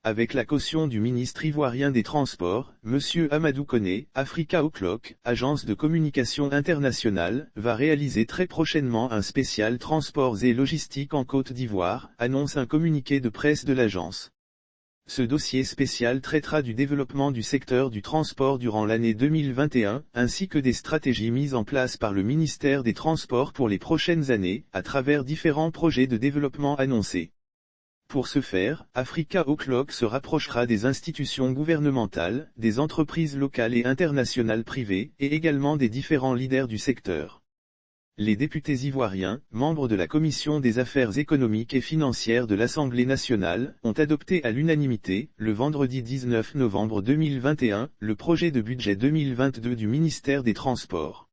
avec la caution du ministre ivoirien des Transports, M. Amadou Koné, Africa O'Clock, agence de communication internationale, va réaliser très prochainement un spécial transports et logistique en Côte d'Ivoire, annonce un communiqué de presse de l'agence. Ce dossier spécial traitera du développement du secteur du transport durant l'année 2021, ainsi que des stratégies mises en place par le ministère des Transports pour les prochaines années, à travers différents projets de développement annoncés. Pour ce faire, Africa O'Clock se rapprochera des institutions gouvernementales, des entreprises locales et internationales privées, et également des différents leaders du secteur. Les députés ivoiriens, membres de la Commission des affaires économiques et financières de l'Assemblée nationale, ont adopté à l'unanimité, le vendredi 19 novembre 2021, le projet de budget 2022 du ministère des Transports.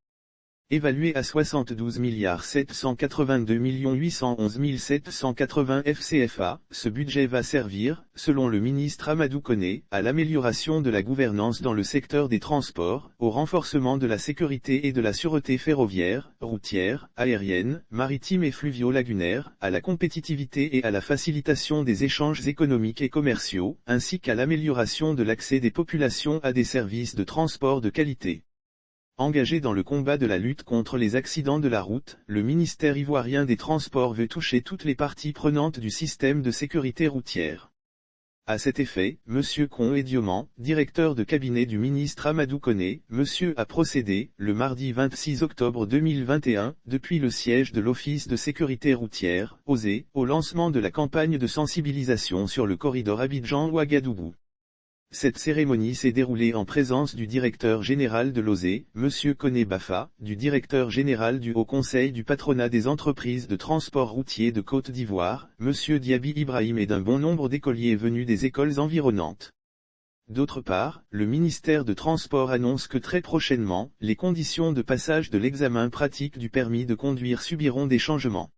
Évalué à 72 782 811 780 FCFA, ce budget va servir, selon le ministre Amadou Koné, à l'amélioration de la gouvernance dans le secteur des transports, au renforcement de la sécurité et de la sûreté ferroviaire, routière, aérienne, maritime et fluvio-lagunaire, à la compétitivité et à la facilitation des échanges économiques et commerciaux, ainsi qu'à l'amélioration de l'accès des populations à des services de transport de qualité. Engagé dans le combat de la lutte contre les accidents de la route, le ministère ivoirien des Transports veut toucher toutes les parties prenantes du système de sécurité routière. À cet effet, M. Kon Edioman, directeur de cabinet du ministre Amadou Koné, a procédé, le mardi 26 octobre 2021, depuis le siège de l'Office de sécurité routière, OSE, au lancement de la campagne de sensibilisation sur le corridor Abidjan-Ouagadougou. Cette cérémonie s'est déroulée en présence du directeur général de l'OSE, M. Koné Bafa, du directeur général du Haut Conseil du patronat des entreprises de transport routier de Côte d'Ivoire, M. Diaby Ibrahim et d'un bon nombre d'écoliers venus des écoles environnantes. D'autre part, le ministère de Transport annonce que très prochainement, les conditions de passage de l'examen pratique du permis de conduire subiront des changements.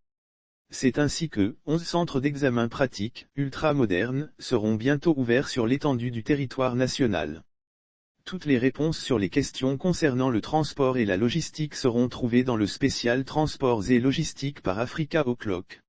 C'est ainsi que 11 centres d'examen pratique, ultra-modernes, seront bientôt ouverts sur l'étendue du territoire national. Toutes les réponses sur les questions concernant le transport et la logistique seront trouvées dans le spécial Transports et Logistique par Africa O'Clock.